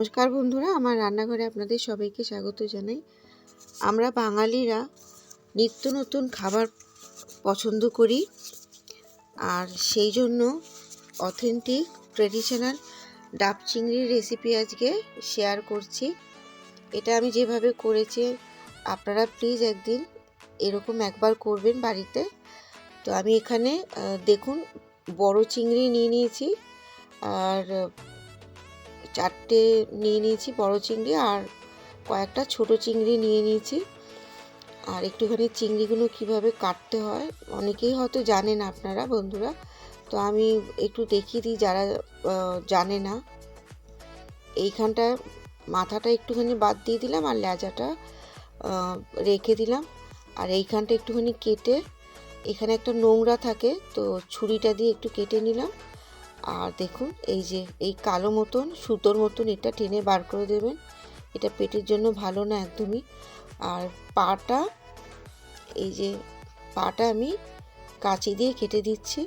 নমস্কার বন্ধুরা, আমার রান্নাঘরে আপনাদের সবাইকে স্বাগত জানাই। আমরা বাঙালিরা নিত্য নতুন খাবার পছন্দ করি, আর সেই জন্য অথেন্টিক ট্রেডিশনাল ডাব চিংড়ির রেসিপি আজকে শেয়ার করছি। এটা আমি যেভাবে করেছি আপনারা প্লিজ একদিন এরকম একবার করবেন বাড়িতে। তো আমি এখানে দেখুন বড় চিংড়ি নিয়ে নিয়েছি, আর 4টে নিয়ে নিয়েছি বড় চিংড়ি, আর কয়েকটা ছোট চিংড়ি নিয়ে নিয়েছি। আর একটুখানি চিংড়িগুলো কিভাবে কাটতে হয় অনেকেই হয়তো জানেন আপনারা বন্ধুরা, তো আমি একটু দেখিয়ে দিই যারা জানে না। এইখানটায় মাথাটা একটুখানি বাদ দিয়ে দিলাম, আর লেজাটা রেখে দিলাম। আর এইখানটা একটুখানি কেটে, এখানে একটা নোংরা থাকে তো ছুরিটা দিয়ে একটু কেটে নিলাম। আর দেখুন এই যে এই কালো মতন সুতোর মতন এটা টেনে বার করে দেবেন, এটা পেটের জন্য ভালো না একদমই। আর পাটা, এই যে পাটা আমি কাঁচি দিয়ে কেটে দিচ্ছি।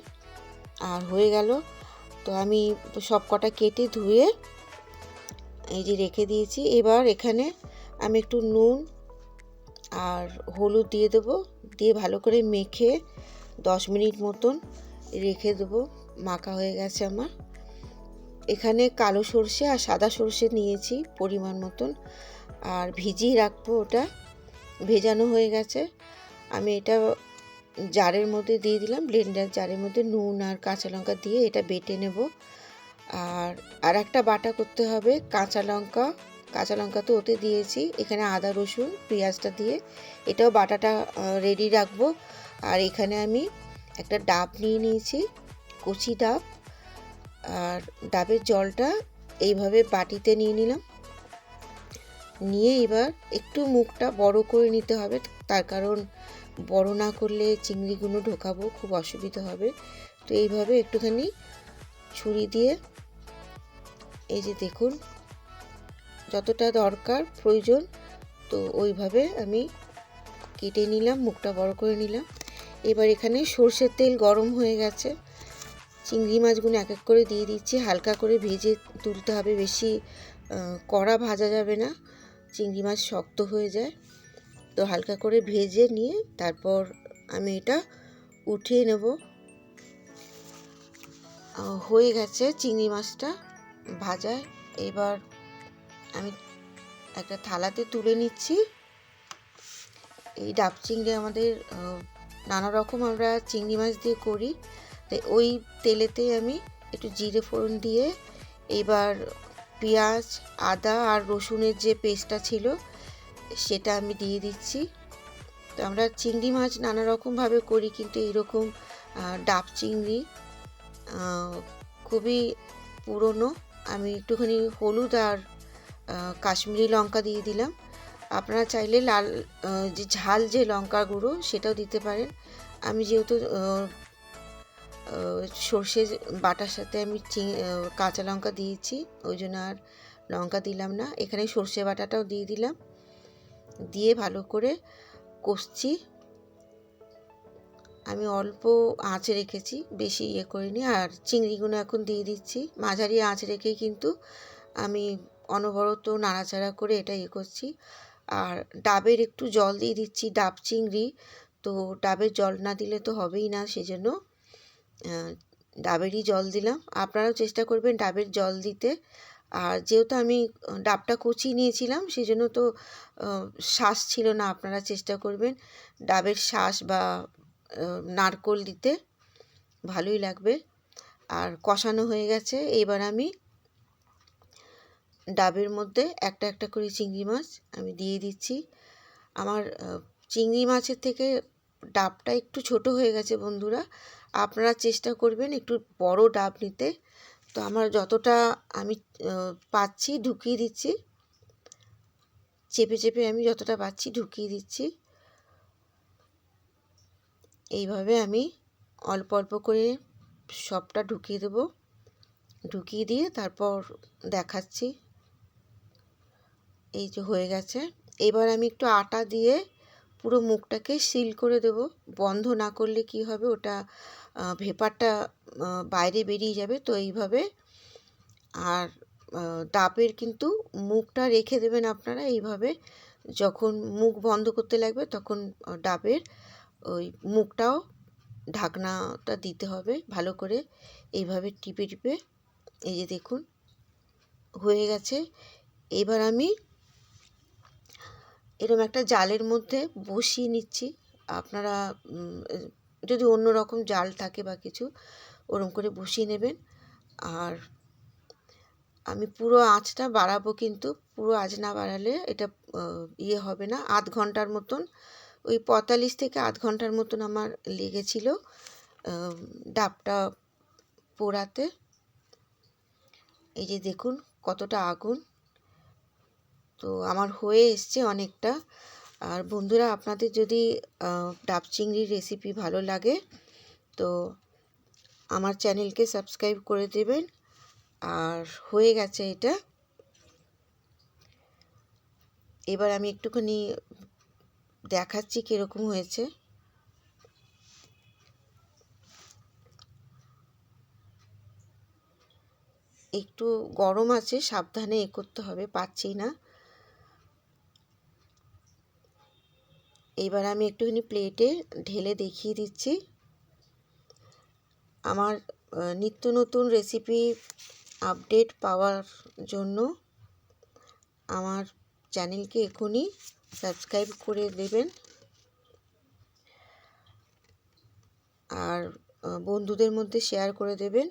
আর হয়ে গেল। তো আমি সব কটা কেটে ধুয়ে এই যে রেখে দিয়েছি। এবার এখানে আমি একটু নুন আর হলুদ দিয়ে দেবো, দিয়ে ভালো করে মেখে 10 মিনিট মতন রেখে দেবো। মাখা হয়ে গেছে আমার। এখানে কালো সর্ষে আর সাদা সর্ষে নিয়েছি পরিমাণ মতন, আর ভিজিয়ে রাখবো। ওটা ভেজানো হয়ে গেছে। আমি এটা জারের মধ্যে দিয়ে দিলাম, ব্লেন্ডার জারের মধ্যে নুন আর কাঁচা লঙ্কা দিয়ে এটা বেটে নেব। আর একটা বাটা করতে হবে, কাঁচা লঙ্কা তো ওতে দিয়েছি। এখানে আদা রসুন পেঁয়াজটা দিয়ে এটাও বাটাটা রেডি রাখবো। আর এখানে আমি একটা ডাব নিয়ে নিয়েছি, কচি ডাব। আর ডাবের জলটা এইভাবে বাটিতে নিয়ে নিলাম। নিয়ে এবার একটু মুখটা বড় করে নিতে হবে, তার কারণ বড় না করলে চিংড়িগুলো ঢোকাবো খুব অসুবিধা হবে। তো এইভাবে একটুখানি ছুরি দিয়ে এই যে দেখুন যতটা দরকার প্রয়োজন, তো ওইভাবে আমি কেটে নিলাম, মুখটা বড় করে নিলাম। এবার এখানে সর্ষের তেল গরম হয়ে গেছে, চিংড়ি মাছগুলো এক এক করে দিয়ে দিচ্ছি। হালকা করে ভেজে তুলতে হবে, বেশি কড়া ভাজা যাবে না, চিংড়ি মাছ শক্ত হয়ে যায়। তো হালকা করে ভেজে নিয়ে তারপর আমি এটা উঠিয়ে নেব। হয়ে গেছে চিংড়ি মাছটা ভাজা। এবার আমি একটা থালাতে তুলে নিচ্ছি। এই ডাব চিংড়ি আমাদের নানা রকম আমরা চিংড়ি মাছ দিয়ে করি, তাই ওই তেলেতে আমি একটু জিরে ফোড়ন দিয়ে এবার পেঁয়াজ আদা আর রসুনের যে পেস্টটা ছিল সেটা আমি দিয়ে দিচ্ছি। তো আমরা চিংড়ি মাছ নানা রকমভাবে করি, কিন্তু এইরকম ডাব চিংড়ি খুবই পুরনো। আমি একটুখানি হলুদ আর কাশ্মীরি লঙ্কা দিয়ে দিলাম। আপনারা চাইলে লাল যে ঝাল যে লঙ্কা গুঁড়ো সেটাও দিতে পারেন। আমি যেহেতু সর্ষে বাটার সাথে আমি কাঁচা লঙ্কা দিয়েছি, ওই জন্য আর লঙ্কা দিলাম না। এখানে সর্ষে বাটাটাও দিয়ে দিলাম, দিয়ে ভালো করে কষছি। আমি অল্প আঁচে রেখেছি, বেশি করিনি। আর চিংড়িগুলো এখন দিয়ে দিচ্ছি, মাঝারি আঁচ রেখেই কিন্তু আমি অনবরত নাড়াচাড়া করে এটা করছি। আর ডাবের একটু জল দিয়ে দিচ্ছি, ডাব চিংড়ি তো ডাবের জল না দিলে তো হবেই না, সেজন্য ডাবেরই জল দিলাম। আপনারাও চেষ্টা করবেন ডাবের জল দিতে। আর যেহেতু আমি ডাবটা কচি নিয়েছিলাম সেজন্য তো শাঁস ছিল না, আপনারা চেষ্টা করবেন ডাবের শাঁস বা নারকোল দিতে, ভালোই লাগবে। আর কষানো হয়ে গেছে। এবার আমি ডাবের মধ্যে একটা একটা করে চিংড়ি মাছ আমি দিয়ে দিচ্ছি। আমার চিংড়ি মাছের থেকে ডাবটা একটু ছোট হয়ে গেছে বন্ধুরা, আপনারা চেষ্টা করবেন একটু বড় ডাব নিতে। তো আমার যতটা আমি পাচ্ছি ঢুকিয়ে দিচ্ছি, চেপে চেপে আমি যতটা পাচ্ছি ঢুকিয়ে দিচ্ছি। এইভাবে আমি অল্প অল্প করে সবটা ঢুকিয়ে দেবো, ঢুকিয়ে দিয়ে তারপর দেখাচ্ছি। এই যে হয়ে গেছে। এবার আমি একটু আটা দিয়ে পুরো মুখটাকে সিল করে দেব। বন্ধ না করলে কি হবে, ওটা ভেপারটা বাইরে বেরিয়ে যাবে। তো এইভাবে, আর ডাবের কিন্তু মুখটা রেখে দেবেন আপনারা এইভাবে। যখন মুখ বন্ধ করতে লাগবে তখন ডাবের ওই মুখটাও ঢাকনাটা দিতে হবে ভালো করে, এইভাবে টিপে টিপে। এই যে দেখুন হয়ে গেছে। এবার আমি এরকম একটা জালের মধ্যে বসিয়ে নিচ্ছি। আপনারা যদি অন্য রকম জাল থাকে বা কিছু, ওরকম করে বসিয়ে নেবেন। আর আমি পুরো আঁচটা বাড়াবো, কিন্তু পুরো আঁচ না বাড়ালে এটা ইয়ে হবে না। আধ ঘন্টার মতন, ওই 45 থেকে আধ ঘন্টার মতন আমার লেগেছিল ডাবটা পোড়াতে। এই যে দেখুন কতটা আগুন। তো আমার হয়ে এসছে অনেকটা। আর বন্ধুরা, আপনাদের যদি ডাব চিংড়ির রেসিপি ভালো লাগে তো আমার চ্যানেলকে সাবস্ক্রাইব করে দেবেন। আর হয়ে গেছে এটা। এবার আমি একটুখানি দেখাচ্ছি কীরকম হয়েছে। একটু গরম আছে, সাবধানে এ করতে হবে, পাচ্ছি না। এবার আমি একটুখানি প্লেটে ঢেলে দেখিয়ে দিচ্ছি। আমার নিত্য নতুন রেসিপি আপডেট পাওয়ার জন্য আমার চ্যানেলকে এখনই সাবস্ক্রাইব করে দেবেন। আর বন্ধুদের মধ্যে শেয়ার করে দেবেন।